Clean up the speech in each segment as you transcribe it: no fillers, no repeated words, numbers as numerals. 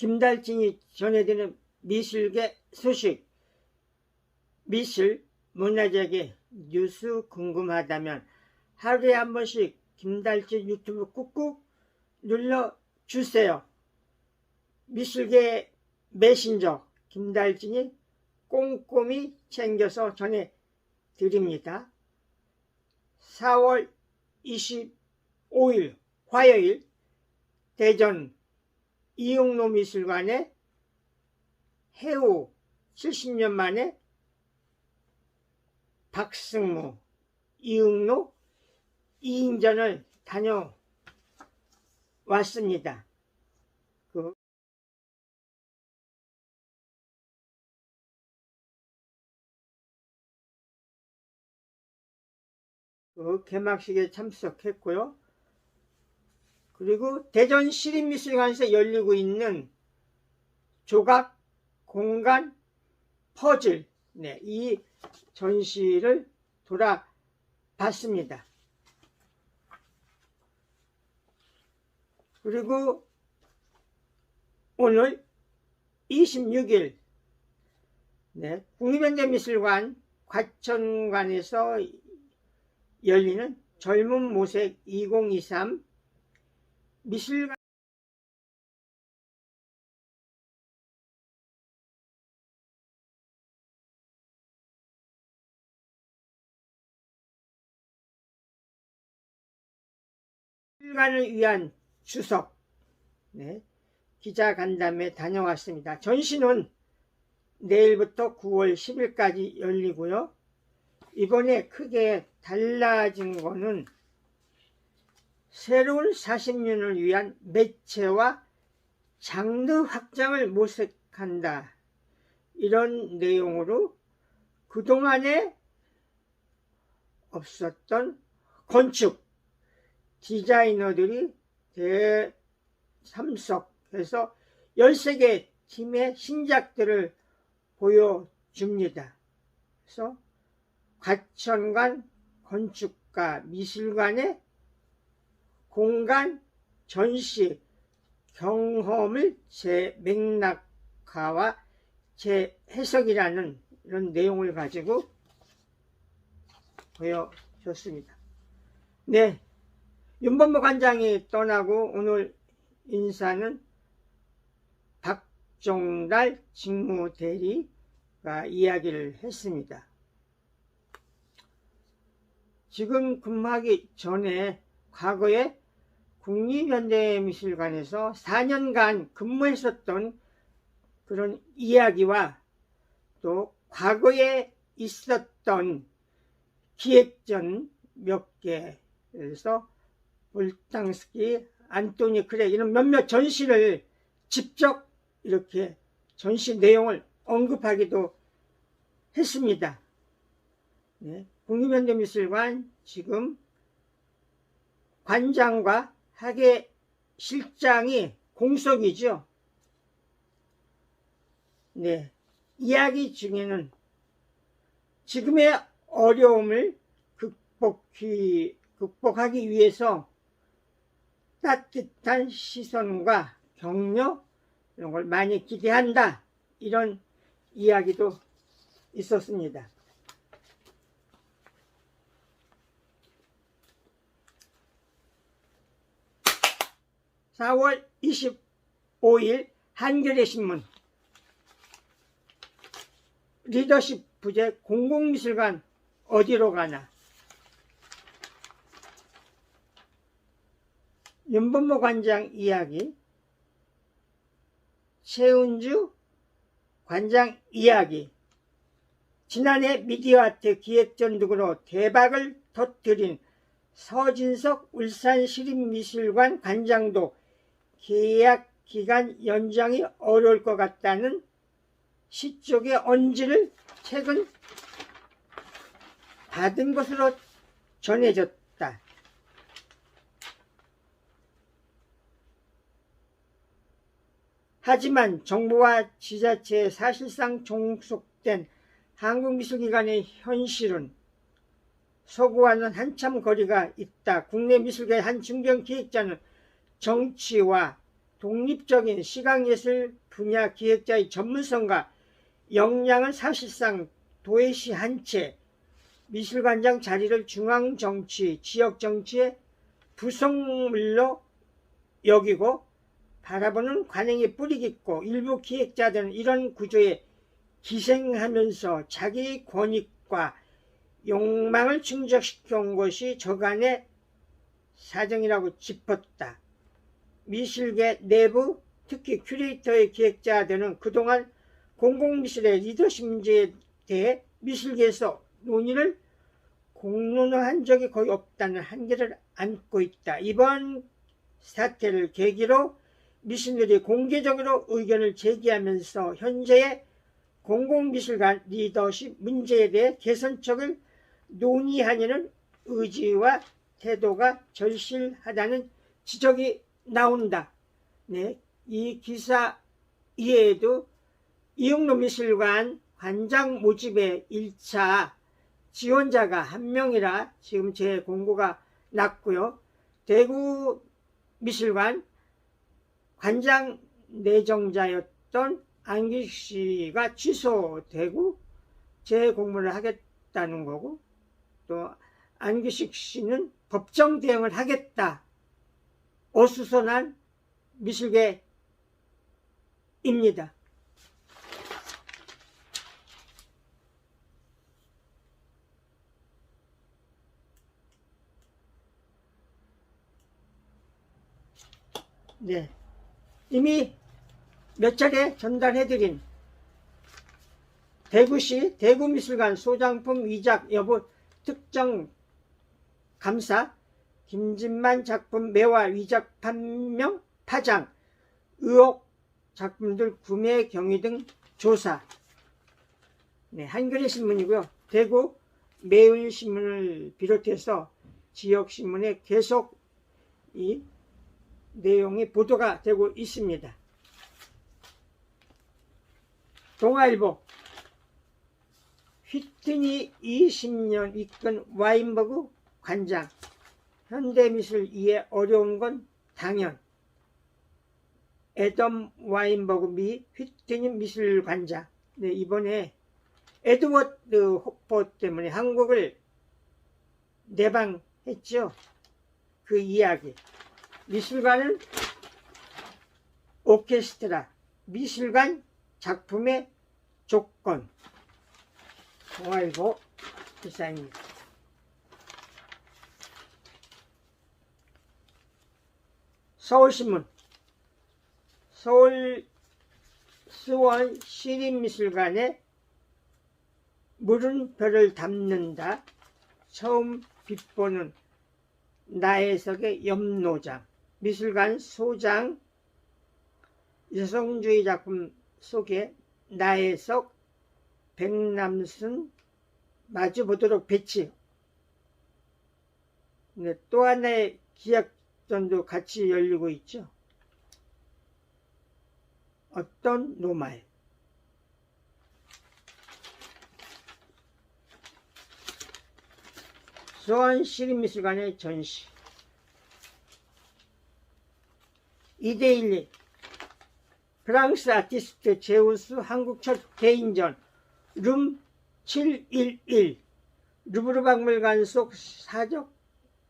김달진이 전해드리는 미술계 소식, 미술 문화재계 뉴스 궁금하다면 하루에 한 번씩 김달진 유튜브 꾹꾹 눌러주세요. 미술계 메신저 김달진이 꼼꼼히 챙겨서 전해드립니다. 4월 25일 화요일 대전 이응로 미술관에 해후 70년 만에 박승무 이응로 2인전을 다녀왔습니다. 그 개막식에 참석했고요. 그리고 대전 시립미술관에서 열리고 있는 조각 공간 퍼즐, 이 전시를 돌아봤습니다. 그리고 오늘 26일 국립현대미술관 과천관에서 열리는 젊은 모색 2023 미술관 미술관을 위한 추석 기자간담회 다녀왔습니다. 전시는 내일부터 9월 10일까지 열리고요. 이번에 크게 달라진 거는 새로운 40년을 위한 매체와 장르 확장을 모색한다. 이런 내용으로 그동안에 없었던 건축 디자이너들이 대참석해서 13개 팀의 신작들을 보여줍니다. 그래서 과천관 건축가 미술관의 공간 전시 경험을 재맥락화와 재해석이라는 이런 내용을 가지고 보여줬습니다. 윤범모 관장이 떠나고 오늘 인사는 박종달 직무대리가 이야기를 했습니다. 지금 근무하기 전에 과거에 국립현대미술관에서 4년간 근무했었던 그런 이야기와 또 과거에 있었던 기획전 몇 개에서 볼탕스키, 안토니 크레 이런 몇몇 전시를 직접 이렇게 전시 내용을 언급하기도 했습니다. 국립현대미술관 지금 관장과 학예 실장이 공석이죠. 이야기 중에는 지금의 어려움을 극복하기 위해서 따뜻한 시선과 격려 이런 걸 많이 기대한다. 이런 이야기도 있었습니다. (4월 25일) 한겨레 신문 리더십 부재 공공미술관 어디로 가나. 윤범모 관장 이야기, 최은주 관장 이야기, 지난해 미디어아트 기획전 등으로 대박을 터뜨린 서진석 울산시립미술관 관장도 계약 기간 연장이 어려울 것 같다는 시 쪽의 언지를 최근 받은 것으로 전해졌다. 하지만 정부와 지자체에 사실상 종속된 한국미술기관의 현실은 서구와는 한참 거리가 있다. 국내 미술계의 한 중견 기획자는 정치와 독립적인 시각예술 분야 기획자의 전문성과 역량은 사실상 도외시 한 채 미술관장 자리를 중앙정치, 지역정치의 부속물로 여기고 바라보는 관행이 뿌리 깊고 일부 기획자들은 이런 구조에 기생하면서 자기 권익과 욕망을 충족시켜 온 것이 저간의 사정이라고 짚었다. 미술계 내부, 특히 큐레이터의 기획자들은 그동안 공공미술의 리더십 문제에 대해 미술계에서 논의를 공론화한 적이 거의 없다는 한계를 안고 있다. 이번 사태를 계기로 미술들이 공개적으로 의견을 제기하면서 현재의 공공미술관 리더십 문제에 대해 개선책을 논의하려는 의지와 태도가 절실하다는 지적이 나온다. 네, 이 기사 이외에도 이용로 미술관 관장 모집의 1차 지원자가 1명이라 지금 제 공고가 났고요. 대구 미술관 관장 내정자였던 안기식 씨가 취소되고 재공모를 하겠다는 거고, 또 안기식 씨는 법정 대응을 하겠다 어수선한 미술계입니다. 네, 이미 몇 차례 전달해드린 대구시 대구미술관 소장품 위작 여부 특정 감사, 김진만 작품 매화 위작 판명 파장, 의혹 작품들 구매 경위 등 조사. 네, 한겨레 신문이고요. 대구 매일신문을 비롯해서 지역신문에 계속 이 내용이 보도가 되고 있습니다. 동아일보, 휘트니 20년 이끈 와인버그 관장, 현대미술 이해 어려운 건 당연. 애덤 와인버그 미 휘트니 미술관장. 네, 이번에 에드워드 호퍼 때문에 한국을 내방했죠. 그 이야기. 미술관은 오케스트라, 미술관 작품의 조건. 동아일보 기사입니다. 서울신문, 서울 수원 시립미술관에 물은 별을 담는다. 처음 빛보는 나혜석의 염노장. 미술관 소장 여성주의 작품 속에 나혜석, 백남순 마주보도록 배치. 네, 또 하나의 기획전도 같이 열리고 있죠. 어떤 노말. 수원시립미술관의 전시. 이데일리, 프랑스 아티스트 제우스 한국 첫 개인전 룸 711, 루브르 박물관 속 사적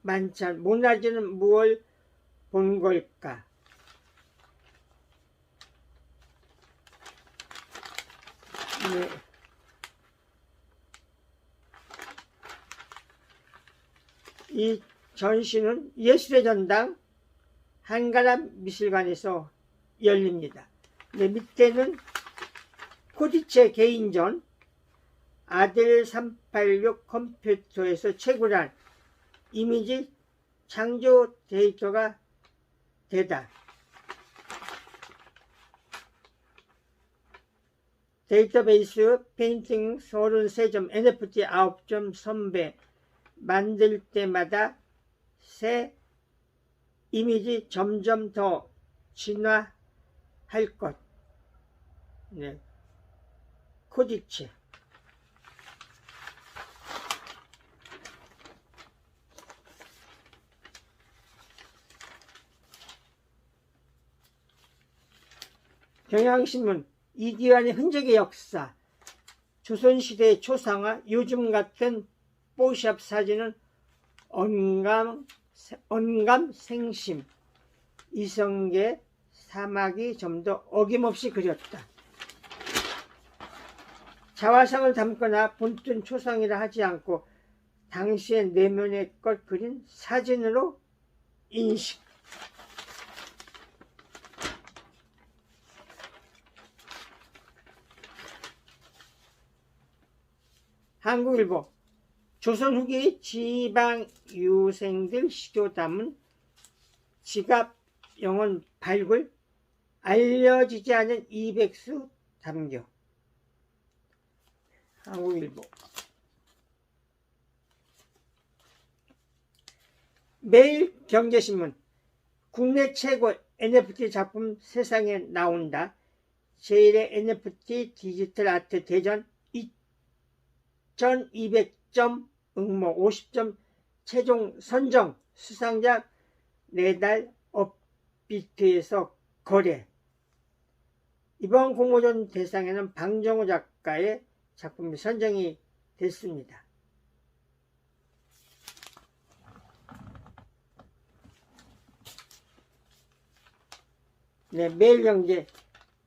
만찬. 모나즈는 무얼 본 걸까? 네. 이 전시는 예술의 전당 한가람 미술관에서 열립니다. 네, 밑에는 코디체 개인전, 아델 386 컴퓨터에서 채굴한 이미지 창조 데이터가 되다. 데이터베이스 페인팅 33점, NFT 9점 선배. 만들 때마다 새 이미지 점점 더 진화할 것. 네. 코디체. 경향신문 이기환의 흔적의 역사, 조선시대의 초상화, 요즘 같은 뽀샵 사진은 언감생심, 이성계 사막이 좀 더 어김없이 그렸다. 자화상을 담거나 본뜬 초상이라 하지 않고 당시의 내면의 것 그린 사진으로 인식. 한국일보 조선 후기 지방 유생들 시조 담은 지갑 영혼 발굴, 알려지지 않은 200수 담겨. 한국일보 매일 경제신문 국내 최고 NFT 작품 세상에 나온다. 제1회 NFT 디지털 아트 대전 2200점 응모 50점 최종 선정 수상자 4달 업비트에서 거래. 이번 공모전 대상에는 방정호 작가의 작품이 선정이 됐습니다. 네, 매일경제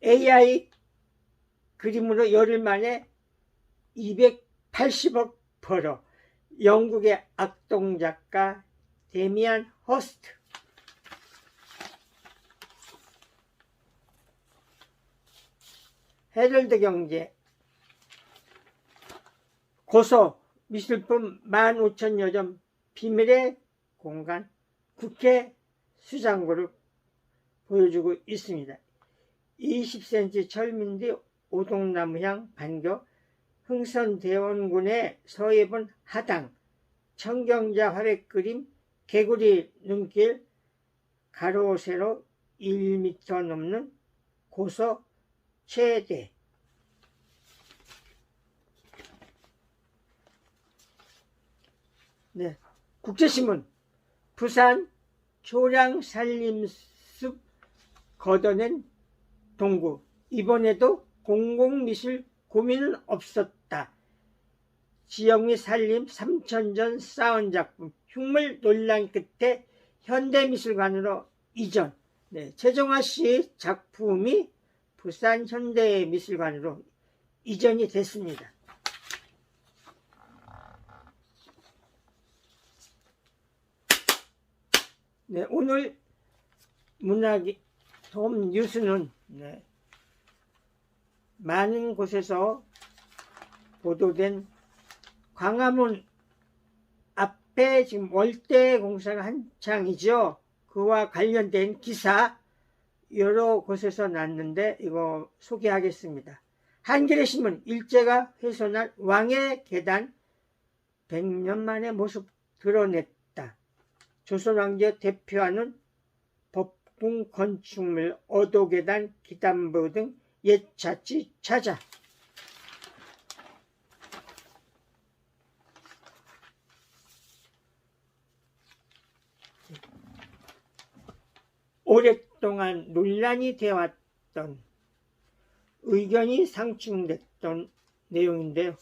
AI 그림으로 열흘 만에 280억 벌어. 영국의 악동 작가 데미안 허스트. 헤럴드 경제 고소 미술품 15,000여 점 비밀의 공간 국회 수장고를 보여주고 있습니다. 20cm 철민디 오동나무향 반교 흥선대원군의 서해본 하당 청경자 화백 그림 개구리 눈길 가로 세로 1m 넘는 고소 최대. 네, 국제신문 부산 초량살림숲 걷어낸 동구. 이번에도 공공미술 고민은 없었다. 지역 및 살림 3000전 쌓은 작품 흉물 논란 끝에 현대미술관으로 이전. 네, 최정화 씨 작품이 부산 현대미술관으로 이전이 됐습니다. 네, 오늘 문학이 돔 뉴스는 많은 곳에서 보도된 광화문 앞에 지금 월대 공사가 한창이죠. 그와 관련된 기사 여러 곳에서 났는데 이거 소개하겠습니다. 한겨레신문 일제가 훼손한 왕의 계단 100년 만에 모습 드러냈다. 조선왕조 대표하는 법궁 건축물 어도계단 기단부 등 옛 자치 찾아. 오랫동안 논란이 되어왔던 의견이 상충됐던 내용인데요.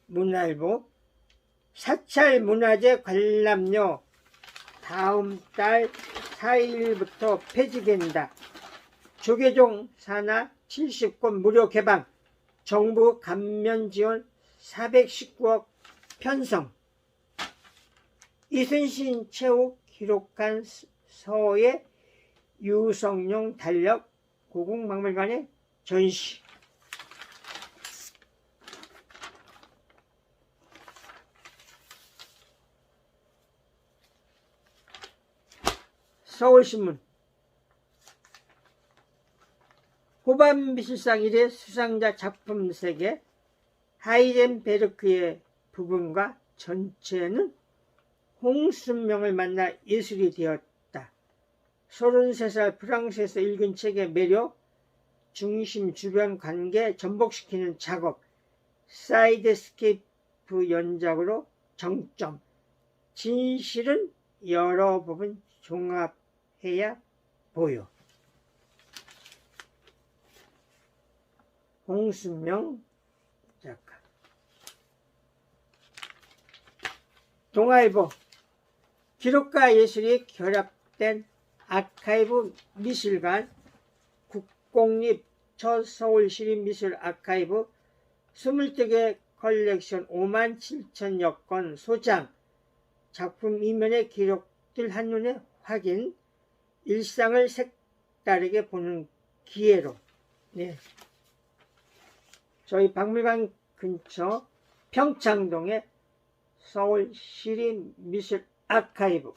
문화일보 사찰 문화재 관람료 다음 달 4일부터 폐지된다. 조계종 산하 70곳 무료 개방, 정부 감면 지원 419억 편성. 이순신 최후 기록한 서의 유성룡 달력 고궁박물관에 전시. 서울신문 호반미술상 1회 수상자 작품 3개 하이젠베르크의 부분과 전체는 홍순명을 만나 예술이 되었다. 33살 프랑스에서 읽은 책의 매력, 중심 주변 관계 전복시키는 작업, 사이드스케이프 연작으로 정점, 진실은 여러 부분 종합해야 보여. 홍순명 작가. 동아일보 기록과 예술이 결합된 아카이브 미술관 국공립 서울시립미술 아카이브 22개 컬렉션 57,000여 건 소장, 작품 이면의 기록들 한눈에 확인, 일상을 색다르게 보는 기회로. 네. 저희 박물관 근처 평창동의 서울시립미술 아카이브.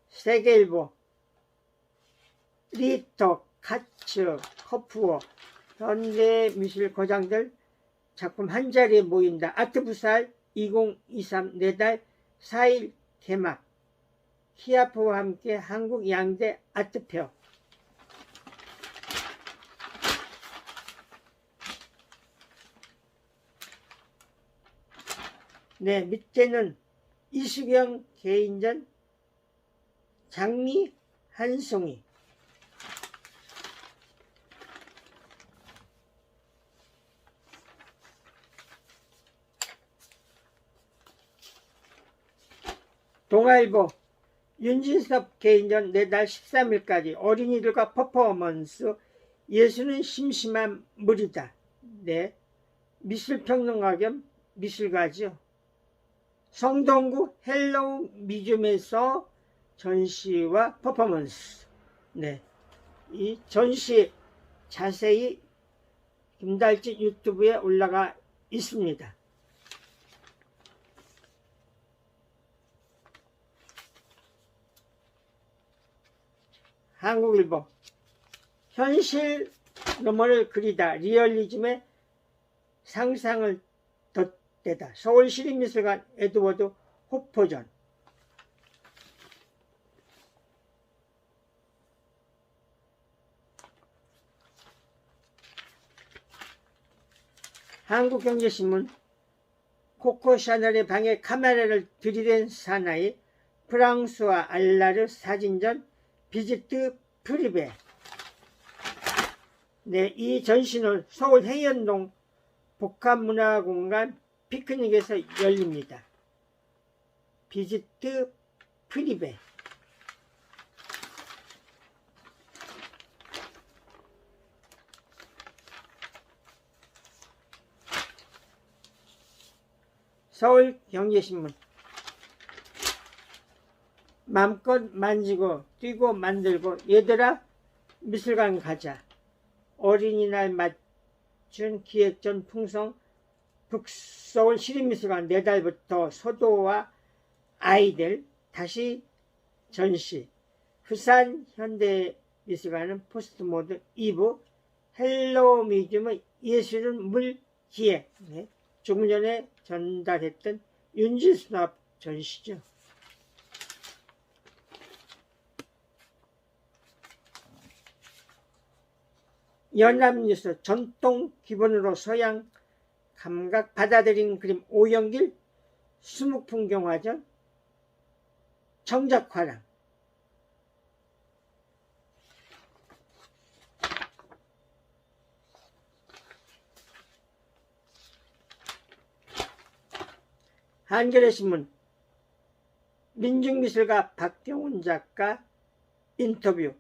세계일보 리터, 카츠, 커프어, 현대미술 거장들 작품 한자리에 모인다. 아트부살 2023 내달 4일 개막. 키아프와 함께 한국 양대 아트페어. 네, 밑에는 이수경 개인전 장미 한 송이. 동아일보 윤진섭 개인전 내달 13일까지 어린이들과 퍼포먼스 예수는 심심한 무리다. 네, 미술평론가 겸 미술가죠. 성동구 헬로우 뮤지엄에서 전시와 퍼포먼스. 네, 이 전시 자세히 김달진 유튜브에 올라가 있습니다. 한국일보 현실 너머를 그리다 리얼리즘의 상상을 덧대다. 서울시립미술관 에드워드 호퍼전. 한국경제신문 코코 샤넬의 방에 카메라를 들이댄 사나이, 프랑스와 알라르 사진전 비지트 프리베. 네, 이 전시는 서울 해연동 복합문화공간 피크닉에서 열립니다. 비지트 프리베. 서울경제신문 맘껏 만지고 뛰고 만들고 얘들아 미술관 가자. 어린이날 맞춘 기획전 풍성 북서울 시립미술관 내달부터 소도와 아이들 다시 전시. 부산 현대미술관은 포스트모던 2부 헬로우 뮤지엄의 예술은 물기에. 네, 조금 전에 전달했던 윤지수납 전시죠. 연합뉴스 전통 기본으로 서양 감각 받아들인 그림 오영길 수묵풍경화전 청작화랑. 한겨레신문 민중미술가 박경훈 작가 인터뷰.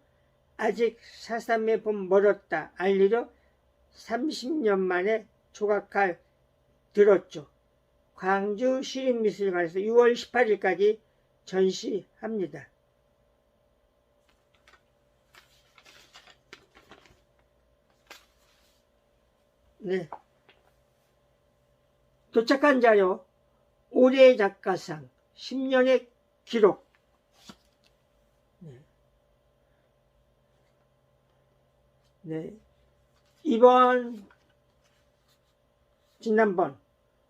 아직 4.3의 봄 멀었다 알리려 30년 만에 조각칼 들었죠. 광주 시립미술관에서 6월 18일까지 전시합니다. 네, 도착한 자료 올해의 작가상 10년의 기록. 네, 지난번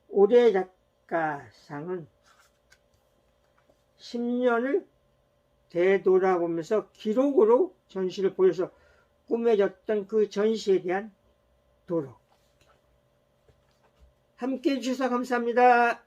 올해의 작가상은 10년을 되돌아보면서 기록으로 전시를 보여서 꾸며졌던 그 전시에 대한 도록. 함께해 주셔서 감사합니다.